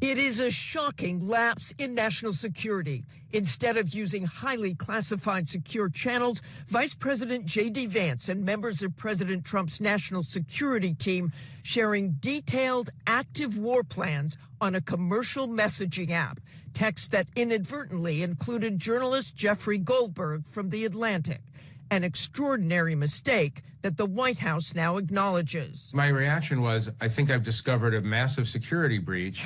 It is a shocking lapse in national security. Instead of using highly classified secure channels, Vice President J.D. Vance and members of President Trump's national security team sharing detailed active war plans on a commercial messaging app, text that inadvertently included journalist Jeffrey Goldberg from The Atlantic. An extraordinary mistake that the White House now acknowledges. My reaction was, I think I've discovered a massive security breach.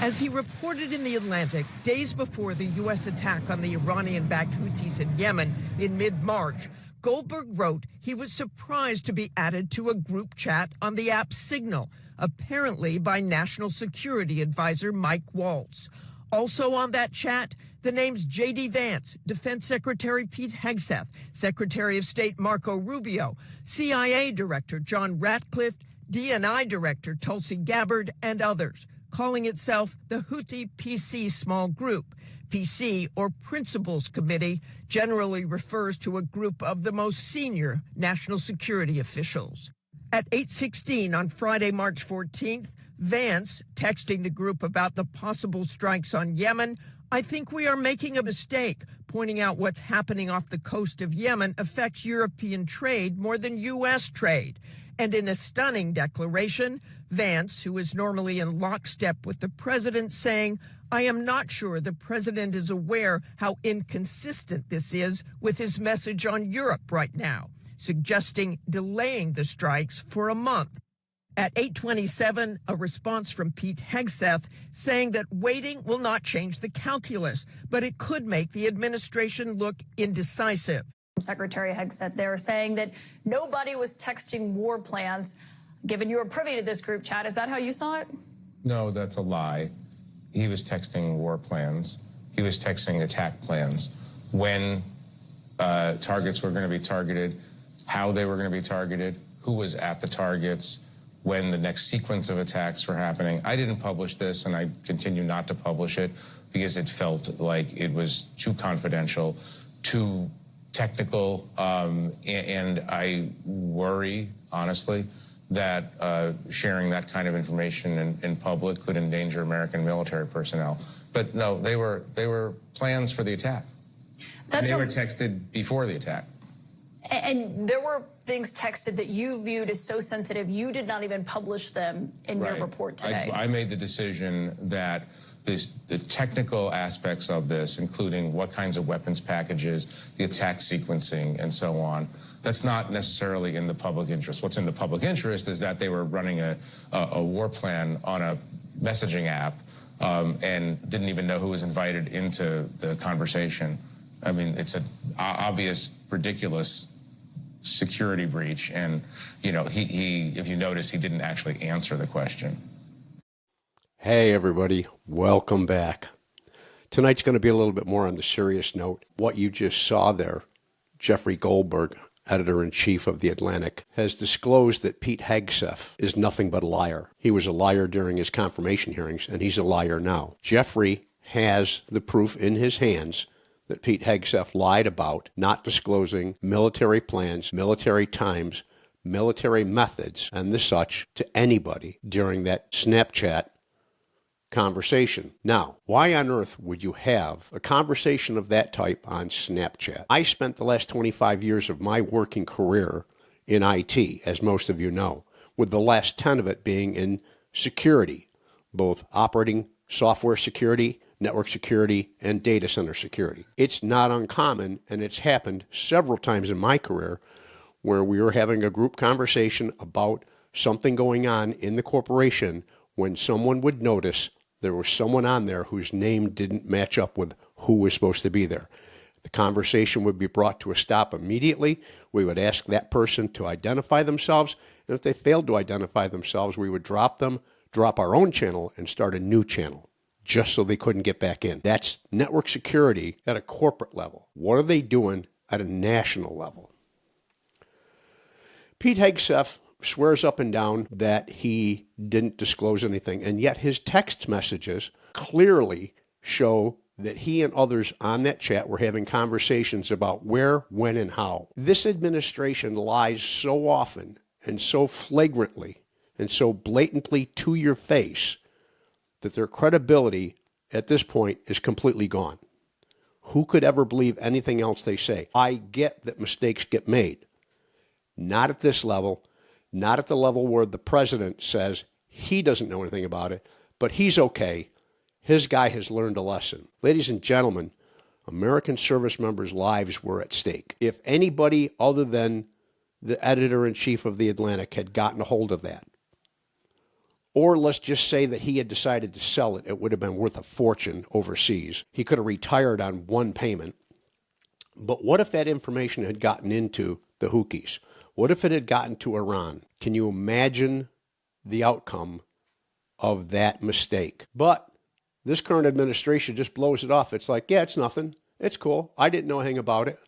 As he reported in The Atlantic days before the U.S. attack on the Iranian-backed Houthis in Yemen in mid-March, Goldberg wrote he was surprised to be added to a group chat on the app Signal, apparently by National Security Advisor Mike Waltz. Also on that chat, the names J.D. Vance, Defense Secretary Pete Hegseth, Secretary of State Marco Rubio, CIA Director John Ratcliffe, DNI Director Tulsi Gabbard, and others, calling itself the Houthi PC Small Group. PC, or Principals Committee, generally refers to a group of the most senior national security officials. At 8:16 on Friday, March 14th, Vance, texting the group about the possible strikes on Yemen, I think we are making a mistake, pointing out what's happening off the coast of Yemen affects European trade more than U.S. trade. And in a stunning declaration, Vance, who is normally in lockstep with the president, saying, I am not sure the president is aware how inconsistent this is with his message on Europe right now, suggesting delaying the strikes for a month. At 8:27, a response from Pete Hegseth saying that waiting will not change the calculus, but it could make the administration look indecisive. Secretary Hegseth there saying that nobody was texting war plans. Given you were privy to this group chat, is that how you saw it? No, that's a lie. He was texting war plans. He was texting attack plans. When targets were going to be targeted, how they were going to be targeted, who was at the targets, when the next sequence of attacks were happening. I didn't publish this, and I continue not to publish it because it felt like it was too confidential, too technical, and I worry, honestly, that sharing that kind of information in public could endanger American military personnel. But no, they were plans for the attack. They were texted before the attack. And there were things texted that you viewed as so sensitive, you did not even publish them in your report today. I made the decision that the technical aspects of this, including what kinds of weapons packages, the attack sequencing, and so on, that's not necessarily in the public interest. What's in the public interest is that they were running a war plan on a messaging app and didn't even know who was invited into the conversation. I mean, it's an obvious, ridiculous security breach, and he if you notice, he didn't actually answer the question. Hey everybody, welcome back. Tonight's going to be a little bit more on the serious note. What you just saw there, Jeffrey Goldberg, editor-in-chief of The Atlantic, has disclosed that Pete Hegseth is nothing but a liar. He was a liar during his confirmation hearings, and he's a liar now. Jeffrey has the proof in his hands that Pete Hegseth lied about not disclosing military plans, military times, military methods, and the such to anybody during that Snapchat conversation. Now, why on earth would you have a conversation of that type on Snapchat? I spent the last 25 years of my working career in IT, as most of you know, with the last 10 of it being in security, both operating software security, network security, and data center security. It's not uncommon, and it's happened several times in my career, where we were having a group conversation about something going on in the corporation when someone would notice there was someone on there whose name didn't match up with who was supposed to be there. The conversation would be brought to a stop immediately. We would ask that person to identify themselves, and if they failed to identify themselves, we would drop them, drop our own channel, and start a new channel, just so they couldn't get back in. That's network security at a corporate level. What are they doing at a national level? Pete Hegseth swears up and down that he didn't disclose anything, and yet his text messages clearly show that he and others on that chat were having conversations about where, when, and how. This administration lies so often and so flagrantly and so blatantly to your face that their credibility at this point is completely gone. Who could ever believe anything else they say? I get that mistakes get made. Not at this level, not at the level where the president says he doesn't know anything about it, but he's okay. His guy has learned a lesson. Ladies and gentlemen, American service members' lives were at stake. If anybody other than the editor-in-chief of The Atlantic had gotten a hold of that, or let's just say that he had decided to sell it, it would have been worth a fortune overseas. He could have retired on one payment. But what if that information had gotten into the Houthis? What if it had gotten to Iran? Can you imagine the outcome of that mistake? But this current administration just blows it off. It's like, yeah, it's nothing. It's cool. I didn't know anything about it.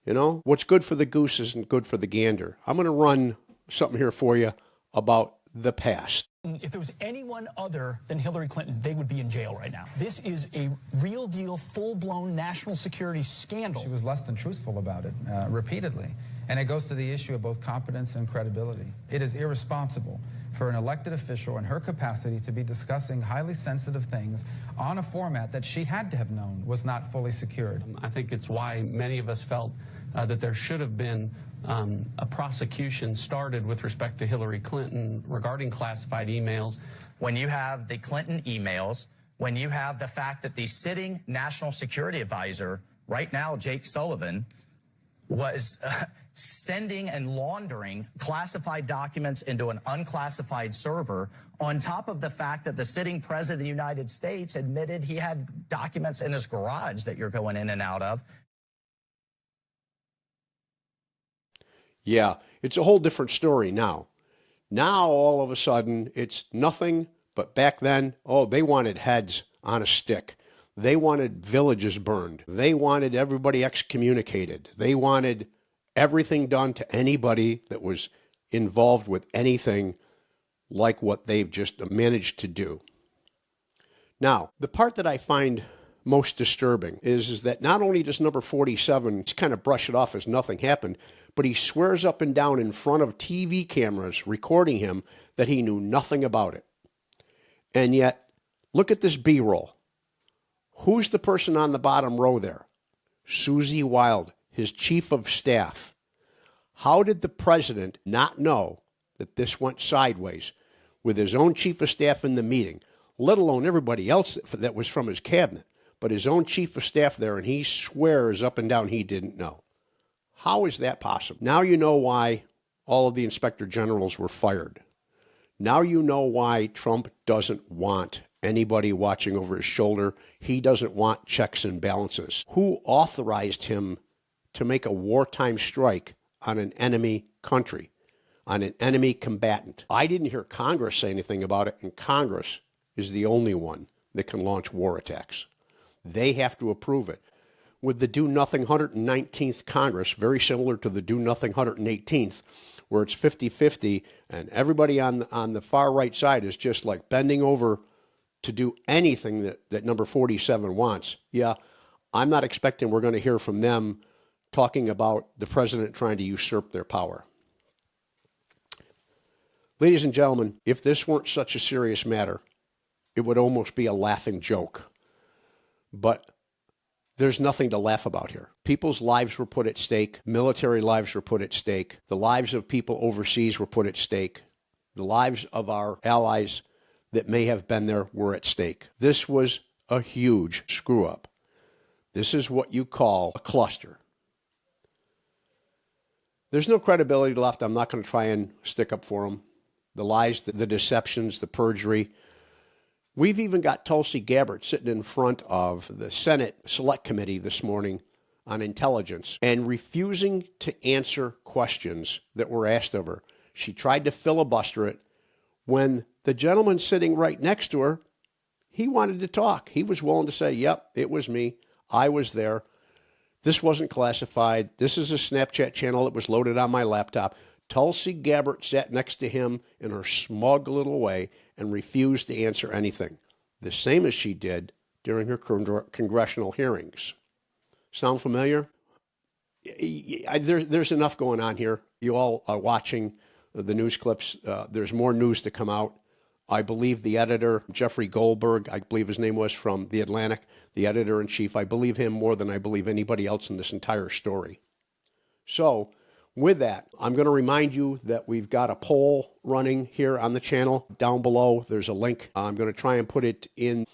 You know, what's good for the goose isn't good for the gander. I'm going to run something here for you about the past. If there was anyone other than Hillary Clinton, they would be in jail right now. This is a real deal, full-blown national security scandal. She was less than truthful about it repeatedly. And it goes to the issue of both competence and credibility. It is irresponsible for an elected official in her capacity to be discussing highly sensitive things on a format that she had to have known was not fully secured. I think it's why many of us felt that there should have been a prosecution started with respect to Hillary Clinton regarding classified emails. When you have the Clinton emails, when you have the fact that the sitting national security advisor, right now, Jake Sullivan, was sending and laundering classified documents into an unclassified server, on top of the fact that the sitting president of the United States admitted he had documents in his garage that you're going in and out of. Yeah, it's a whole different story now. Now, all of a sudden, it's nothing, but back then, oh, they wanted heads on a stick. They wanted villages burned. They wanted everybody excommunicated. They wanted everything done to anybody that was involved with anything like what they've just managed to do. Now, the part that I find most disturbing is that not only does number 47 just kind of brush it off as nothing happened, but he swears up and down in front of TV cameras recording him that he knew nothing about it. And yet, look at this B-roll. Who's the person on the bottom row there? Susie Wild, his chief of staff. How did the president not know that this went sideways with his own chief of staff in the meeting, let alone everybody else that was from his cabinet, but his own chief of staff there, and he swears up and down he didn't know? How is that possible? Now you know why all of the inspector generals were fired. Now you know why Trump doesn't want anybody watching over his shoulder. He doesn't want checks and balances. Who authorized him to make a wartime strike on an enemy country, on an enemy combatant? I didn't hear Congress say anything about it, and Congress is the only one that can launch war attacks. They have to approve it. With the do-nothing 119th Congress, very similar to the do-nothing 118th, where it's 50-50, and everybody on the far right side is just like bending over to do anything that number 47 wants. Yeah, I'm not expecting we're going to hear from them talking about the president trying to usurp their power. Ladies and gentlemen, if this weren't such a serious matter, it would almost be a laughing joke. But there's nothing to laugh about here. People's lives were put at stake. Military lives were put at stake. The lives of people overseas were put at stake. The lives of our allies that may have been there were at stake. This was a huge screw up. This is what you call a cluster. There's no credibility left. I'm not going to try and stick up for them. The lies, the deceptions, the perjury. We've even got Tulsi Gabbard sitting in front of the Senate Select Committee this morning on intelligence and refusing to answer questions that were asked of her. She tried to filibuster it when the gentleman sitting right next to her, he wanted to talk. He was willing to say, yep, it was me. I was there. This wasn't classified. This is a Snapchat channel that was loaded on my laptop. Tulsi Gabbard sat next to him in her smug little way and refused to answer anything, the same as she did during her congressional hearings. Sound familiar? There's enough going on here. You all are watching the news clips. There's more news to come out. I believe the editor, Jeffrey Goldberg, I believe his name was, from The Atlantic, the editor-in-chief, I believe him more than I believe anybody else in this entire story. So, with that, I'm going to remind you that we've got a poll running here on the channel. Down below, there's a link. I'm going to try and put it in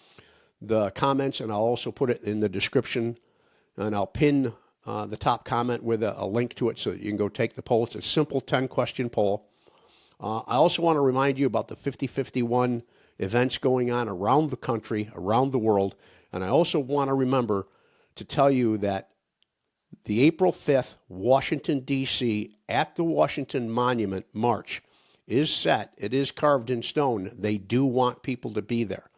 the comments, and I'll also put it in the description, and I'll pin the top comment with a link to it so that you can go take the poll. It's a simple 10-question poll. I also want to remind you about the 5051 events going on around the country, around the world, and I also want to remember to tell you that the April 5th Washington, D.C. at the Washington Monument March is set. It is carved in stone. They do want people to be there.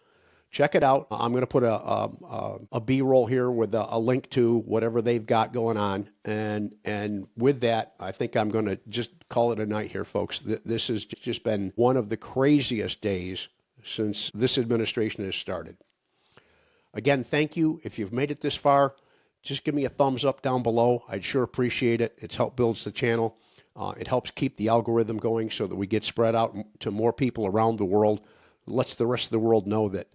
Check it out. I'm going to put a B-roll here with a link to whatever they've got going on. And with that, I think I'm going to just call it a night here, folks. This has just been one of the craziest days since this administration has started. Again, thank you. If you've made it this far, just give me a thumbs up down below. I'd sure appreciate it. It's helped builds the channel. It helps keep the algorithm going so that we get spread out to more people around the world. It lets the rest of the world know that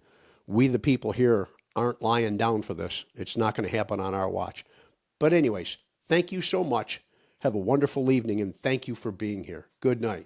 we, the people here, aren't lying down for this. It's not going to happen on our watch. But anyways, thank you so much. Have a wonderful evening, and thank you for being here. Good night.